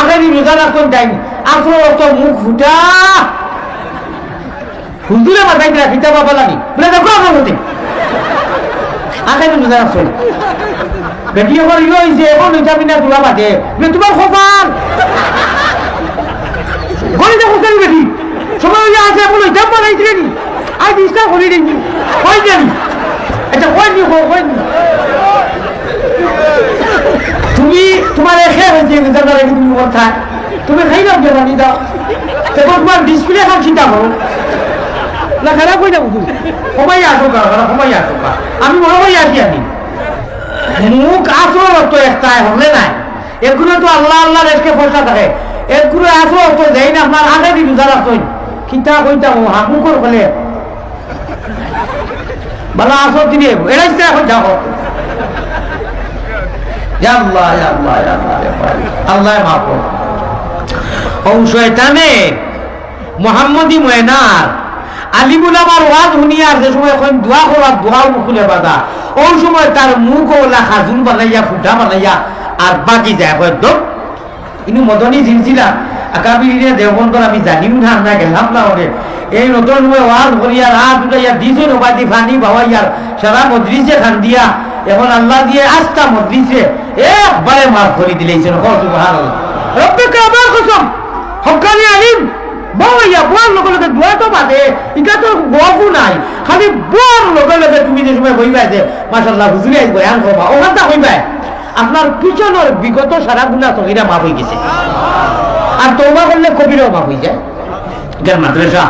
আগামী রোজা রাখুন টাইম আসলে অত মুখ ফুটা হুজুরে মাথায় দিলা কিতাব বাবা লাগি বলে দেখো আমার মতে আগামী রোজা রাখুন বেটি আমার ইয়ে হয়েছে এখন যাবি না তোলা বাদে তোমার খবর গড়ি দেখো কেন বেটি সবাই আছে বলো এটা বানাইছিলেন আজ ইস্তা করে দিন হয় জানি এটা হয়নি হয়নি তুমি তোমার এসে হয়েছে তুমি কথা তুমি খাই দাও জানি দাও তখন তোমার ডিসপ্লে এখন চিন্তা করো না খারাপ হয়ে যাবো তুমি সময় আসো সময় আসো আমি মনে হয় আসি আমি মুখ আসো তো একটাই হলে নাই এগুলো তো আল্লাহ আল্লাহ রেসকে পয়সা থাকে এগুলো আসো তো দেই না আপনার আগে দিন যারা কইন কিতা কইতা হামুকর বলে ভালো আসো তিনি এরাই এখন যাবো আল্লাহ মাফ ও শয়তানে মোহাম্মদী ময়নার আলিমুল আমার ওয়াজ শুনিয়ার যে সময় এখন দোয়া করার দোয়াও মুখলে বাধা ওই সময় তার মুখ ওলা খাজুন বানাইয়া ফুটা বানাইয়া আর বাকি যায় দম ইনু মদনী জিনছিলা আকাবিরে দেওবন্দর আমি জানিও না আমরা গেলাম না ওরে এই নতুন সময় ওয়াজ করিয়া রাত উঠাইয়া দিছে নবাদি ফানি বাবাইয়ার সারা মজলিসে খান দিয়া এখন আল্লাহ দিয়ে আস্থা মজলিসে একবারে মাফ করে দিলেছেন সুবহানাল্লাহ রব্বিকা আমার কসম হক্কানি আলিম বাবাইয়া বল লগে লগে দোয়া তো বাদে এটা তো গফু নাই খালি বল লগে লগে তুমি যে সময় বইবা যে মাশাআল্লাহ হুজুরে আজ বয়ান করবা ওখানটা হইবা আপনার পিছনের বিগত সারা গুনাহ সগীরা মাফ হয়ে গেছে আর তওবা করলে কবিরাও মাফ হয়ে যায় গার মাদ্রাসা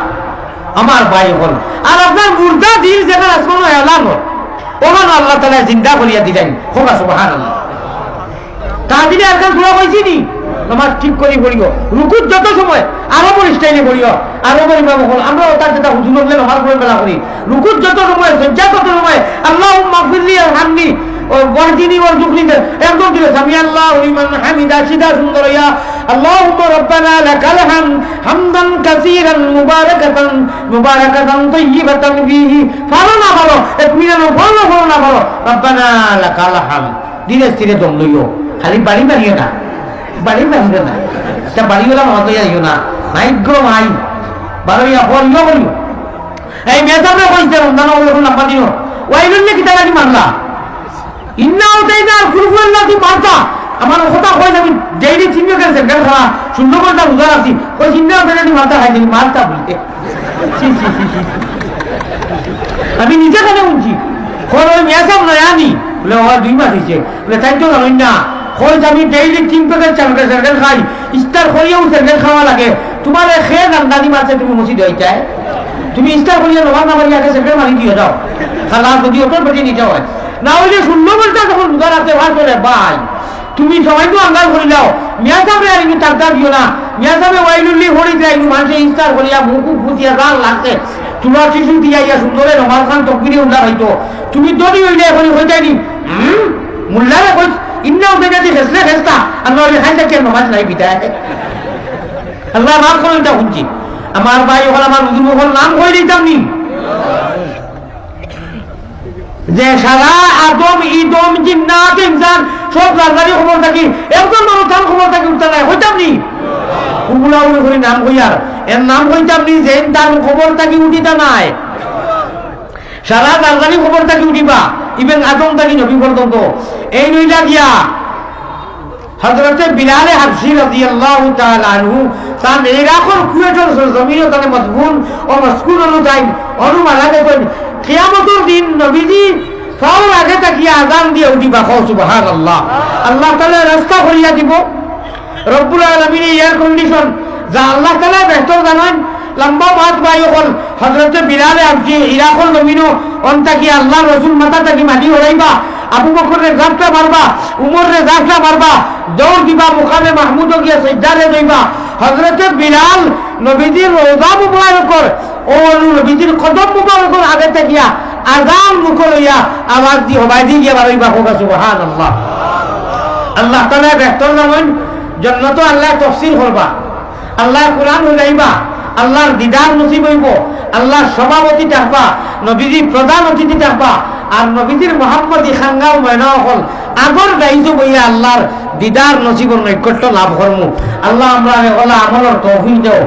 আমার ভাই হল আর আপনার মুর্দা দিল যেখানে আসমানো এলান ওখানে আল্লাহ তাআলা জিন্দা করিয়া দিলেন হোক সুবহানাল্লাহ তা দিলে আর কাজ পুরো হইছি নি নামাজ ঠিক করি পড়িও রুকুত যত সময় আরবর স্টাইলে পড়িও আরবর ইমাম হল আমরা তার যেটা হুজুর বললেন আমার পরে বেলা করি রুকুত যত সময় সজ্জা কত সময় আল্লাহুম্মা গফিরলি ওয়ারহামনি ওয়াহদিনি ওয়ারযুকনি একদম দিলে সামি আল্লাহু লিমান হামিদা সিদা সুন্দর ইয়া আল্লাহুম্মা রাব্বানা লাকাল হামদ হামদান কাসীরান মুবারাকাতান তাইয়্যিবাতান ফীহি ভালো না ভালো এক মিনিট ভালো না ভালো রাব্বানা লাকাল হামদ দিলে স্থিরে দম লইও খালি বাড়ি বাড়িও না বাড়ি বাড়িও না তা বাড়িওয়ালা মত যাইও না ভাগ্য ভাই বাড়িয়া বলিও বলিও এই মেজাবে কইতে রমজান ওরকম নাম্বার দিও ওয়াইলুল্লাহ কি তারা কি মানলা ইন্নাও তাইনা কুরফুল্লাহ কি মানতা আমার কথা কই আমি ডেইলি চিন্তা করেছেন কেন খাওয়া শূন্য ঘন্টা রোজা রাখছি ওই চিন্তাও তাইনা কি মানতা খাই মানতা বলতে আমি নিজে কেন শুনছি কোন ওই মেজাব নয় আনি বলে ও 2 মাস হয়েছে বলে তাই তো জানেন না কই আমি ডেইলি 3 প্যাকেট চাল খাই ইস্তার করিয়াও সেন্ডেল খাওয়া লাগে তোমার খেয়ে নামদানি মারছে তুমি মসজিদ হইতায় তুমি ইস্তার করিয়া নবান না মারি আগে সেন্ডেল মারি দিয়ে যাও খালা যদি ওটার পেটে নিতে হয় না হইলে শূন্য বলতে যখন উদার আছে ভাই চলে ভাই তুমি সবাই তো আঙ্গাল করে যাও মিয়া সাহেব আর ইনি টাকা দিও না মিয়া সাহেব ওয়াইলুল্লি হরি যায় মানুষে ইস্তার করিয়া মুখ ফুটিয়া গাল লাগছে তোমার শিশু দিয়া ইয়া সুন্দরে নমাজ খান তকবিরে উল্লা হইতো তুমি দড়ি হইলে এখন হয়ে যায়নি মুল্লারে কই ইন্নাও বেজাতি ফেসলে ফেসতা আল্লাহ হাইটা কেন নমাজ নাই বিদায় আল্লাহ মাফ করুন এটা শুনছি আমার ভাই ওখানে আমার হুজুর ওখানে নাম কই দিতাম নি যে সারা আদম ইদম জিন্নাত ইনসান সব রাজধানী খবর থাকি একজন মানুষ তার খবর থাকি উঠতে নাই হইতাম নি কুমুলা উনি করে নাম কইয়ার এর নাম কইতাম নি যে তার খবর থাকি উঠিতা নাই সারা রাজধানী খবর থাকি উঠিবা ইবেন আদম থাকি নবী পর্যন্ত এই নইলা গিয়া হযরতে বিলাল হাবশী রাদিয়াল্লাহু তাআলা আনহু তার ইরাকের কুয়েটের জমিনে তার মজবুন ও মাসকুন অনুযায়ী অনুমালা দেখেন কিয়ামতের দিন নবীজি ফাওর আগে তাকিয়া আযান দিয়ে উঠিবা সুবহানাল্লাহ আল্লাহ তাআলা রাস্তা করিয়া দিব রব্বুল আলামিন এয়ার কন্ডিশন যা আল্লাহ তাআলা বেহতর জানেন লম্বা বাত বায়ু হল হযরতে বিলাল হাবশী ইরাকের জমিনে অন্তাকি আল্লাহ রাসূল মাথা তাকি মাটি ওড়াইবা আবু বকরের জাফটা মারবা উমরের জাফটা মারবা দৌড় দিবা মুকামে মাহমুদ গিয়া সিজদারে যাইবা হযরতে বিলাল নবীজির রওজা মুবারকর ও নবীজির কদম মুবারকর আগে তাকিয়া আযান মুকলইয়া আওয়াজ দি হবাই দি গিয়া বারইবা হোগা সুবহানাল্লাহ আল্লাহ তাআলা বেহতর জানেন জান্নাত আল্লাহ তাফসীর করবা আল্লাহ কুরআন হইবা আল্লাহর দিদার নসিব হইব আল্লাহর সভাপতি থাকবা নবীজি প্রধান অতিথি থাকবা আর নবীজির মোহাম্মদী খাঙ্গাও ময়না হল আগর দায়িত্ব বইয়া আল্লাহর দিদার নসিবর নৈকট্য লাভ করমু। আল্লাহ আমরা ওলা আমলের তৌফিক দাও।